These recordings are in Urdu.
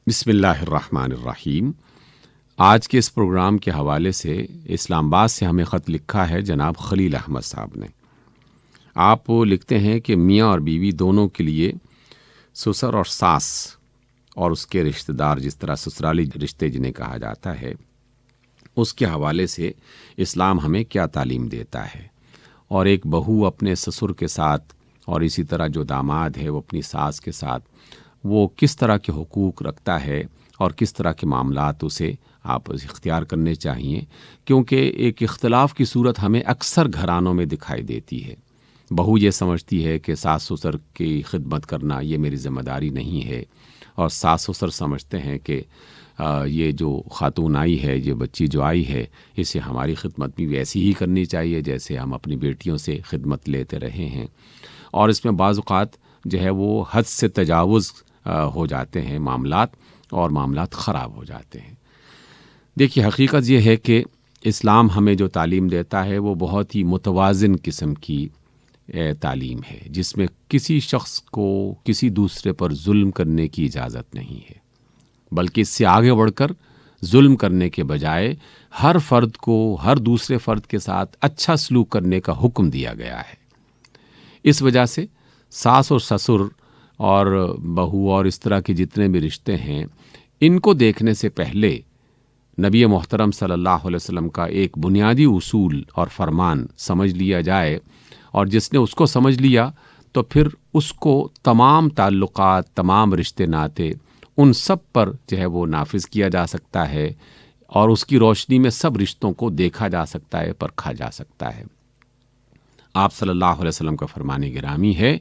بسم اللہ الرحمن الرحیم۔ آج کے اس پروگرام کے حوالے سے اسلام آباد سے ہمیں خط لکھا ہے جناب خلیل احمد صاحب نے۔ آپ لکھتے ہیں کہ میاں اور بیوی دونوں کے لیے سسر اور ساس اور اس کے رشتہ دار، جس طرح سسرالی رشتے جنہیں کہا جاتا ہے، اس کے حوالے سے اسلام ہمیں کیا تعلیم دیتا ہے، اور ایک بہو اپنے سسر کے ساتھ اور اسی طرح جو داماد ہے وہ اپنی ساس کے ساتھ وہ کس طرح کے حقوق رکھتا ہے اور کس طرح کے معاملات اسے آپ اختیار کرنے چاہیے، کیونکہ ایک اختلاف کی صورت ہمیں اکثر گھرانوں میں دکھائی دیتی ہے۔ بہو یہ سمجھتی ہے کہ ساس سسر کی خدمت کرنا یہ میری ذمہ داری نہیں ہے، اور ساس سسر سمجھتے ہیں کہ یہ جو خاتون آئی ہے، یہ بچی جو آئی ہے، اسے ہماری خدمت بھی ویسی ہی کرنی چاہیے جیسے ہم اپنی بیٹیوں سے خدمت لیتے رہے ہیں، اور اس میں بعض اوقات جو ہے وہ حد سے تجاوز ہو جاتے ہیں معاملات، اور معاملات خراب ہو جاتے ہیں۔ دیکھیے، حقیقت یہ ہے کہ اسلام ہمیں جو تعلیم دیتا ہے وہ بہت ہی متوازن قسم کی تعلیم ہے، جس میں کسی شخص کو کسی دوسرے پر ظلم کرنے کی اجازت نہیں ہے، بلکہ اس سے آگے بڑھ کر ظلم کرنے کے بجائے ہر فرد کو ہر دوسرے فرد کے ساتھ اچھا سلوک کرنے کا حکم دیا گیا ہے۔ اس وجہ سے ساس اور سسر اور بہو اور اس طرح کے جتنے بھی رشتے ہیں، ان کو دیکھنے سے پہلے نبی محترم صلی اللہ علیہ وسلم کا ایک بنیادی اصول اور فرمان سمجھ لیا جائے، اور جس نے اس کو سمجھ لیا تو پھر اس کو تمام تعلقات، تمام رشتے ناتے، ان سب پر جو ہے وہ نافذ کیا جا سکتا ہے، اور اس کی روشنی میں سب رشتوں کو دیکھا جا سکتا ہے، پرکھا جا سکتا ہے۔ آپ صلی اللہ علیہ وسلم کا فرمان گرامی ہے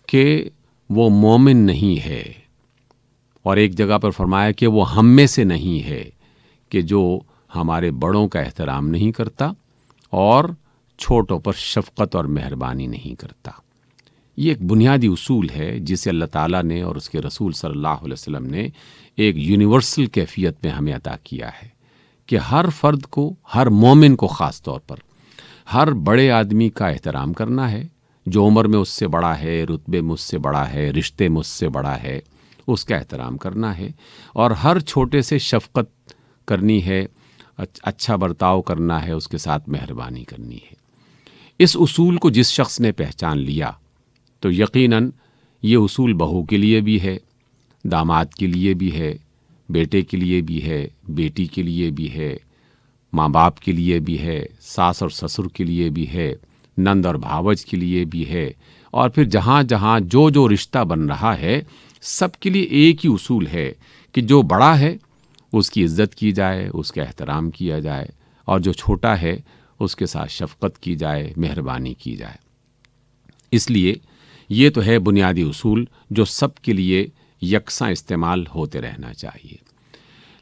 کہ وہ مومن نہیں ہے، اور ایک جگہ پر فرمایا کہ وہ ہم میں سے نہیں ہے کہ جو ہمارے بڑوں کا احترام نہیں کرتا اور چھوٹوں پر شفقت اور مہربانی نہیں کرتا۔ یہ ایک بنیادی اصول ہے جسے اللہ تعالیٰ نے اور اس کے رسول صلی اللہ علیہ وسلم نے ایک یونیورسل کیفیت میں ہمیں عطا کیا ہے کہ ہر فرد کو، ہر مومن کو خاص طور پر ہر بڑے آدمی کا احترام کرنا ہے، جو عمر میں اس سے بڑا ہے، رتبے میں اس سے بڑا ہے، رشتے میں اس سے بڑا ہے، اس کا احترام کرنا ہے، اور ہر چھوٹے سے شفقت کرنی ہے، اچھا برتاؤ کرنا ہے، اس کے ساتھ مہربانی کرنی ہے۔ اس اصول کو جس شخص نے پہچان لیا تو یقیناً یہ اصول بہو کے لیے بھی ہے، داماد کے لیے بھی ہے، بیٹے کے لیے بھی ہے، بیٹی کے لیے بھی ہے، ماں باپ کے لیے بھی ہے، ساس اور سسر کے لیے بھی ہے، نند اور بھاوج کے لیے بھی ہے، اور پھر جہاں جہاں جو جو رشتہ بن رہا ہے سب کے لیے ایک ہی اصول ہے کہ جو بڑا ہے اس کی عزت کی جائے، اس کا احترام کیا جائے، اور جو چھوٹا ہے اس کے ساتھ شفقت کی جائے، مہربانی کی جائے۔ اس لیے یہ تو ہے بنیادی اصول جو سب کے لیے یکساں استعمال ہوتے رہنا چاہیے۔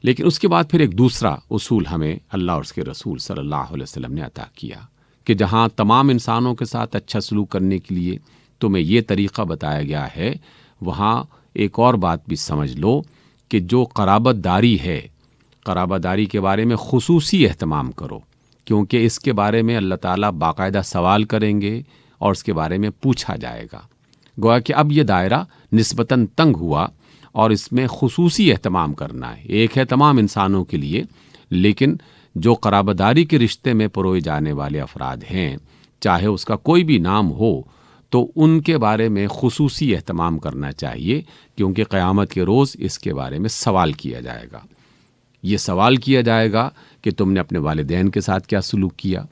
لیکن اس کے بعد پھر ایک دوسرا اصول ہمیں اللہ اور اس کے رسول صلی اللہ علیہ وسلم نے عطا کیا کہ جہاں تمام انسانوں کے ساتھ اچھا سلوک کرنے کے لیے تمہیں یہ طریقہ بتایا گیا ہے، وہاں ایک اور بات بھی سمجھ لو کہ جو قرابت داری ہے، قرابت داری کے بارے میں خصوصی اہتمام کرو، کیونکہ اس کے بارے میں اللہ تعالیٰ باقاعدہ سوال کریں گے اور اس کے بارے میں پوچھا جائے گا۔ گویا کہ اب یہ دائرہ نسبتاً تنگ ہوا اور اس میں خصوصی اہتمام کرنا ہے۔ ایک ہے تمام انسانوں کے لیے، لیکن جو قرابت داری کے رشتے میں پروئے جانے والے افراد ہیں، چاہے اس کا کوئی بھی نام ہو، تو ان کے بارے میں خصوصی اہتمام کرنا چاہیے، کیونکہ قیامت کے روز اس کے بارے میں سوال کیا جائے گا۔ یہ سوال کیا جائے گا کہ تم نے اپنے والدین کے ساتھ کیا سلوک کیا،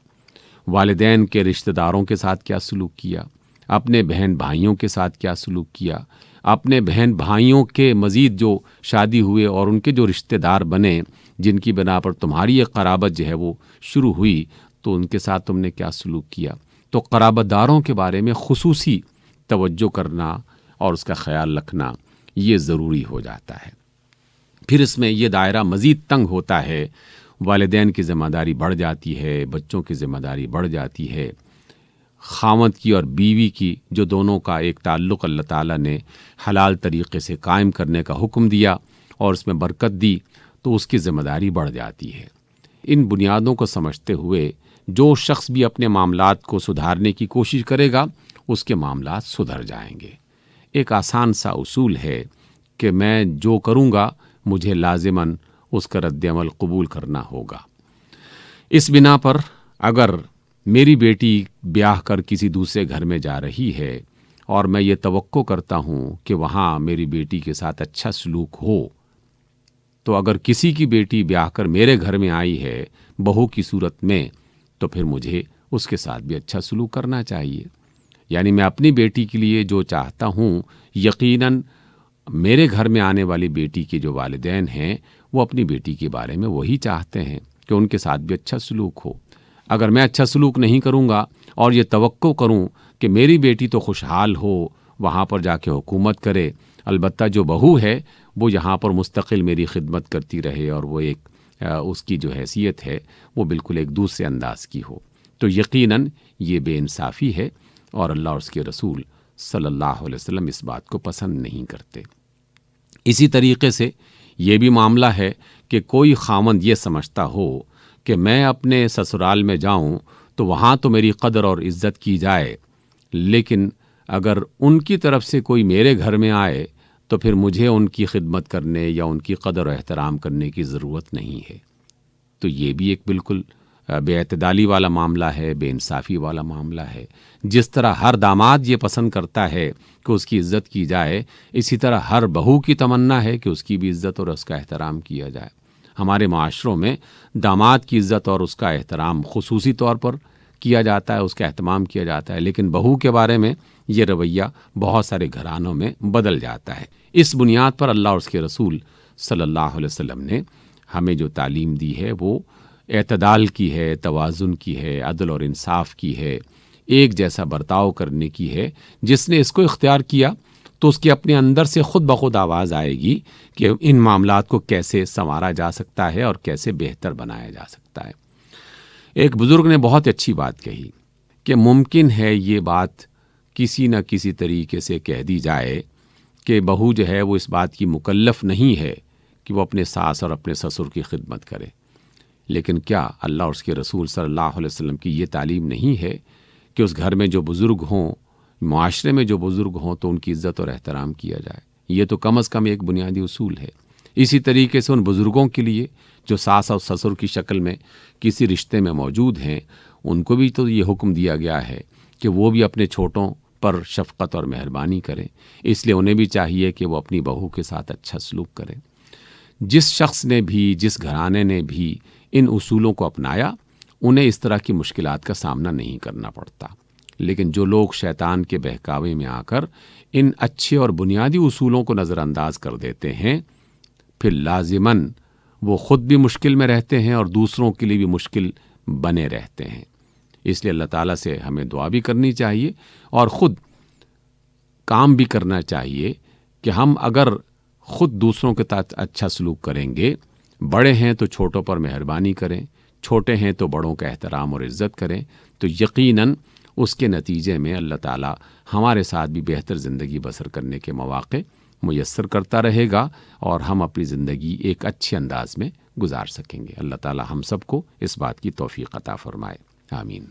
والدین کے رشتہ داروں کے ساتھ کیا سلوک کیا، اپنے بہن بھائیوں کے ساتھ کیا سلوک کیا، اپنے بہن بھائیوں کے مزید جو شادی ہوئے اور ان کے جو رشتہ دار بنے، جن کی بنا پر تمہاری ایک قرابت جو ہے وہ شروع ہوئی، تو ان کے ساتھ تم نے کیا سلوک کیا۔ تو قرابت داروں کے بارے میں خصوصی توجہ کرنا اور اس کا خیال رکھنا یہ ضروری ہو جاتا ہے۔ پھر اس میں یہ دائرہ مزید تنگ ہوتا ہے، والدین کی ذمہ داری بڑھ جاتی ہے، بچوں کی ذمہ داری بڑھ جاتی ہے، خاوند کی اور بیوی کی جو دونوں کا ایک تعلق اللہ تعالیٰ نے حلال طریقے سے قائم کرنے کا حکم دیا اور اس میں برکت دی، تو اس کی ذمہ داری بڑھ جاتی ہے۔ ان بنیادوں کو سمجھتے ہوئے جو شخص بھی اپنے معاملات کو سدھارنے کی کوشش کرے گا، اس کے معاملات سدھر جائیں گے۔ ایک آسان سا اصول ہے کہ میں جو کروں گا مجھے لازماً اس کا رد عمل قبول کرنا ہوگا۔ اس بنا پر اگر میری بیٹی بیاہ کر کسی دوسرے گھر میں جا رہی ہے اور میں یہ توقع کرتا ہوں کہ وہاں میری بیٹی کے ساتھ اچھا سلوک ہو، تو اگر کسی کی بیٹی بیاہ کر میرے گھر میں آئی ہے بہو کی صورت میں، تو پھر مجھے اس کے ساتھ بھی اچھا سلوک کرنا چاہیے۔ یعنی میں اپنی بیٹی کے لیے جو چاہتا ہوں، یقیناً میرے گھر میں آنے والی بیٹی کے جو والدین ہیں وہ اپنی بیٹی کے بارے میں وہی چاہتے ہیں کہ ان کے ساتھ بھی اچھا سلوک ہو۔ اگر میں اچھا سلوک نہیں کروں گا اور یہ توقع کروں کہ میری بیٹی تو خوشحال ہو، وہاں پر جا کے حکومت کرے، البتہ جو بہو ہے وہ یہاں پر مستقل میری خدمت کرتی رہے اور وہ ایک اس کی جو حیثیت ہے وہ بالکل ایک دوسرے انداز کی ہو، تو یقیناً یہ بے انصافی ہے اور اللہ اور اس کے رسول صلی اللہ علیہ وسلم اس بات کو پسند نہیں کرتے۔ اسی طریقے سے یہ بھی معاملہ ہے کہ کوئی خاوند یہ سمجھتا ہو کہ میں اپنے سسرال میں جاؤں تو وہاں تو میری قدر اور عزت کی جائے، لیکن اگر ان کی طرف سے کوئی میرے گھر میں آئے تو پھر مجھے ان کی خدمت کرنے یا ان کی قدر و احترام کرنے کی ضرورت نہیں ہے۔ تو یہ بھی ایک بالکل بے اعتدالی والا معاملہ ہے، بے انصافی والا معاملہ ہے۔ جس طرح ہر داماد یہ پسند کرتا ہے کہ اس کی عزت کی جائے، اسی طرح ہر بہو کی تمنا ہے کہ اس کی بھی عزت اور اس کا احترام کیا جائے۔ ہمارے معاشروں میں داماد کی عزت اور اس کا احترام خصوصی طور پر کیا جاتا ہے، اس کا اہتمام کیا جاتا ہے، لیکن بہو کے بارے میں یہ رویہ بہت سارے گھرانوں میں بدل جاتا ہے۔ اس بنیاد پر اللہ اور اس کے رسول صلی اللہ علیہ وسلم نے ہمیں جو تعلیم دی ہے وہ اعتدال کی ہے، توازن کی ہے، عدل اور انصاف کی ہے، ایک جیسا برتاؤ کرنے کی ہے۔ جس نے اس کو اختیار کیا تو اس کے اپنے اندر سے خود بخود آواز آئے گی کہ ان معاملات کو کیسے سنوارا جا سکتا ہے اور کیسے بہتر بنایا جا سکتا ہے۔ ایک بزرگ نے بہت اچھی بات کہی کہ ممکن ہے یہ بات کسی نہ کسی طریقے سے کہہ دی جائے کہ بہو جو ہے وہ اس بات کی مکلف نہیں ہے کہ وہ اپنے ساس اور اپنے سسر کی خدمت کرے، لیکن کیا اللہ اور اس کے رسول صلی اللہ علیہ وسلم کی یہ تعلیم نہیں ہے کہ اس گھر میں جو بزرگ ہوں، معاشرے میں جو بزرگ ہوں، تو ان کی عزت اور احترام کیا جائے؟ یہ تو کم از کم ایک بنیادی اصول ہے۔ اسی طریقے سے ان بزرگوں کے لیے جو ساس اور سسر کی شکل میں کسی رشتے میں موجود ہیں، ان کو بھی تو یہ حکم دیا گیا ہے کہ وہ بھی اپنے چھوٹوں پر شفقت اور مہربانی کریں، اس لیے انہیں بھی چاہیے کہ وہ اپنی بہو کے ساتھ اچھا سلوک کریں۔ جس شخص نے بھی، جس گھرانے نے بھی ان اصولوں کو اپنایا، انہیں اس طرح کی مشکلات کا سامنا نہیں کرنا پڑتا، لیکن جو لوگ شیطان کے بہکاوے میں آ کر ان اچھے اور بنیادی اصولوں کو نظر انداز کر دیتے ہیں، پھر لازماً وہ خود بھی مشکل میں رہتے ہیں اور دوسروں کے لیے بھی مشکل بنے رہتے ہیں۔ اس لیے اللہ تعالیٰ سے ہمیں دعا بھی کرنی چاہیے اور خود کام بھی کرنا چاہیے کہ ہم اگر خود دوسروں کے ساتھ اچھا سلوک کریں گے، بڑے ہیں تو چھوٹوں پر مہربانی کریں، چھوٹے ہیں تو بڑوں کا احترام اور عزت کریں، تو یقیناً اس کے نتیجے میں اللہ تعالیٰ ہمارے ساتھ بھی بہتر زندگی بسر کرنے کے مواقع میسر کرتا رہے گا اور ہم اپنی زندگی ایک اچھے انداز میں گزار سکیں گے۔ اللہ تعالیٰ ہم سب کو اس بات کی توفیق عطا فرمائے، آمین۔